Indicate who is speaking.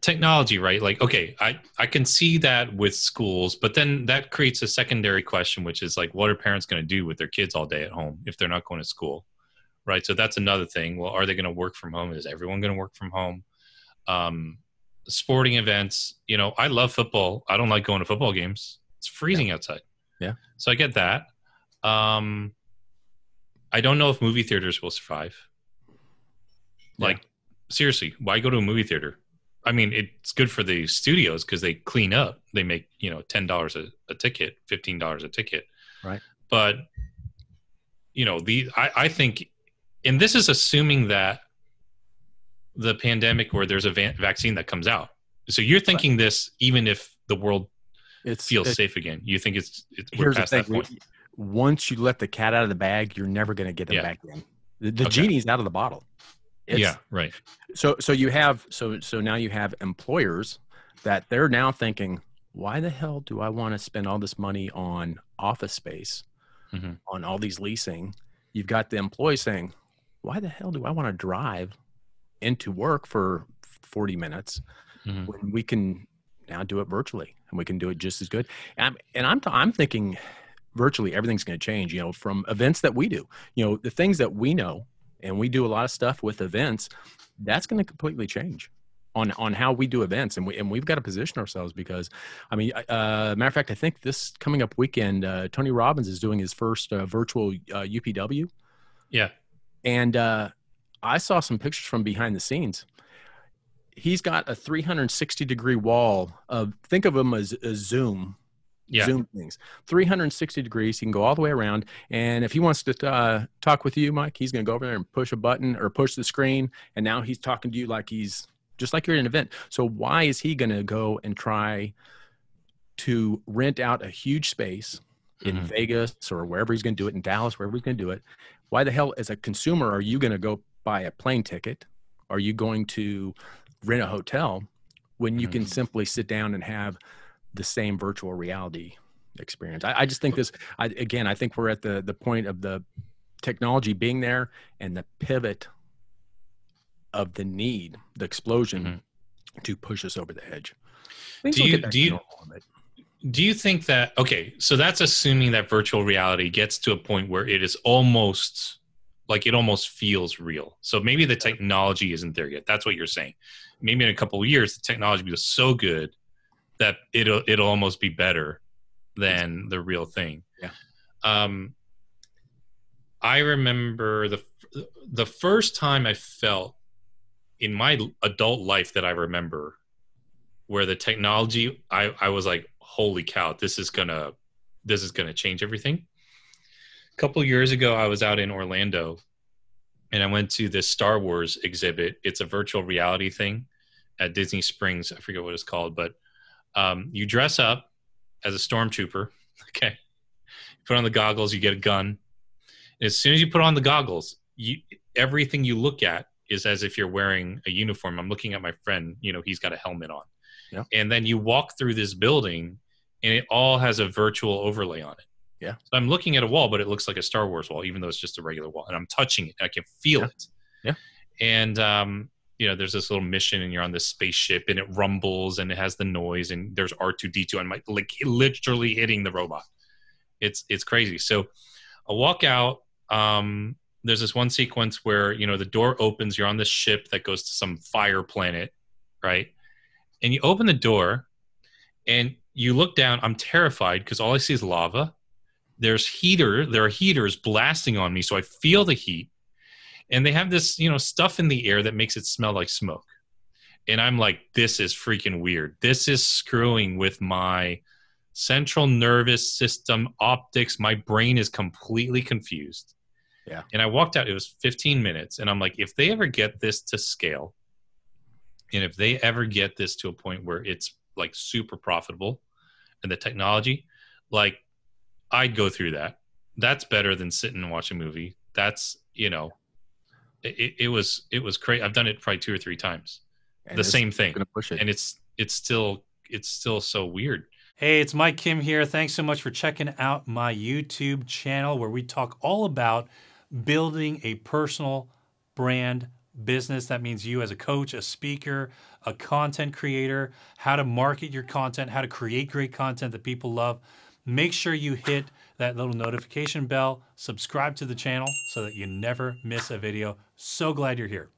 Speaker 1: technology, right? Like, okay, I can see that with schools, but then that creates a secondary question, which is like, what are parents going to do with their kids all day at home if they're not going to school, right? So that's another thing. Well, are they going to work from home? Is everyone going to work from home? Um, Sporting events, I love football. I don't like going to football games. It's
Speaker 2: Yeah.
Speaker 1: freezing outside.
Speaker 2: Yeah.
Speaker 1: So I get that. Um, I don't know if movie theaters will survive.
Speaker 2: Yeah.
Speaker 1: Like, seriously, why go to a movie theater? I mean, it's good for the studios because they clean up. They make, $10 a ticket, $15 a ticket.
Speaker 2: Right.
Speaker 1: But, I think, and this is assuming that the pandemic or there's a vaccine that comes out. So you're thinking this even if the world feels safe again. You think we're past that point.
Speaker 2: Once you let the cat out of the bag, you're never going to get them back in. The genie's out of the bottle.
Speaker 1: Right.
Speaker 2: So you have now you have employers that they're now thinking, why the hell do I want to spend all this money on office space, on all these leasing? You've got the employees saying, why the hell do I want to drive into work for 40 minutes when we can now do it virtually and we can do it just as good? And I'm thinking virtually everything's going to change, from events that we do, the things that we know, and we do a lot of stuff with events, that's going to completely change on how we do events. And we've got to position ourselves because, matter of fact, I think this coming up weekend, Tony Robbins is doing his first virtual UPW.
Speaker 1: Yeah.
Speaker 2: And I saw some pictures from behind the scenes. He's got a 360-degree wall of, think of them as a Zoom things, 360 degrees. He can go all the way around. And if he wants to talk with you, Mike, he's going to go over there and push a button or push the screen. And now he's talking to you like he's just like you're at an event. So why is he going to go and try to rent out a huge space in Vegas or wherever he's going to do it, in Dallas, wherever he's going to do it? Why the hell, as a consumer, are you going to go buy a plane ticket? Are you going to rent a hotel when you can simply sit down and have the same virtual reality experience? I just think I think we're at the point of the technology being there and the pivot of the need, the explosion to push us over the edge.
Speaker 1: Do you think that, okay, so that's assuming that virtual reality gets to a point where it is almost like it almost feels real. So maybe the technology isn't there yet. That's what you're saying. Maybe in a couple of years, the technology will be so good that it'll almost be better than the real thing.
Speaker 2: Yeah.
Speaker 1: I remember the first time I felt in my adult life that I remember where the technology, I was like, holy cow, this is gonna change everything. A couple of years ago, I was out in Orlando and I went to this Star Wars exhibit. It's a virtual reality thing at Disney Springs. I forget what it's called, but you dress up as a stormtrooper. Okay. You put on the goggles, you get a gun. And as soon as you put on the goggles, everything you look at is as if you're wearing a uniform. I'm looking at my friend, he's got a helmet on.
Speaker 2: Yeah.
Speaker 1: And then you walk through this building and it all has a virtual overlay on it.
Speaker 2: Yeah.
Speaker 1: So I'm looking at a wall, but it looks like a Star Wars wall, even though it's just a regular wall. And I'm touching it. I can feel it.
Speaker 2: Yeah.
Speaker 1: And, there's this little mission and you're on this spaceship and it rumbles and it has the noise and there's R2-D2. I'm like literally hitting the robot. It's crazy. So I walk out. There's this one sequence where, the door opens. You're on this ship that goes to some fire planet, right? And you open the door and you look down. I'm terrified because all I see is lava. There are heaters blasting on me, so I feel the heat. And they have this, stuff in the air that makes it smell like smoke. And I'm like, this is freaking weird. This is screwing with my central nervous system, optics. My brain is completely confused.
Speaker 2: Yeah.
Speaker 1: And I walked out. It was 15 minutes. And I'm like, if they ever get this to scale, and if they ever get this to a point where it's like super profitable and the technology, like I'd go through that. That's better than sitting and watch a movie. That's, it was crazy. I've done it probably 2 or 3 times. And the same thing.
Speaker 2: Gonna push it.
Speaker 1: And it's still so weird.
Speaker 3: Hey, it's Mike Kim here. Thanks so much for checking out my YouTube channel where we talk all about building a personal brand business. That means you as a coach, a speaker, a content creator, how to market your content, how to create great content that people love. Make sure you hit that little notification bell, subscribe to the channel so that you never miss a video. So glad you're here.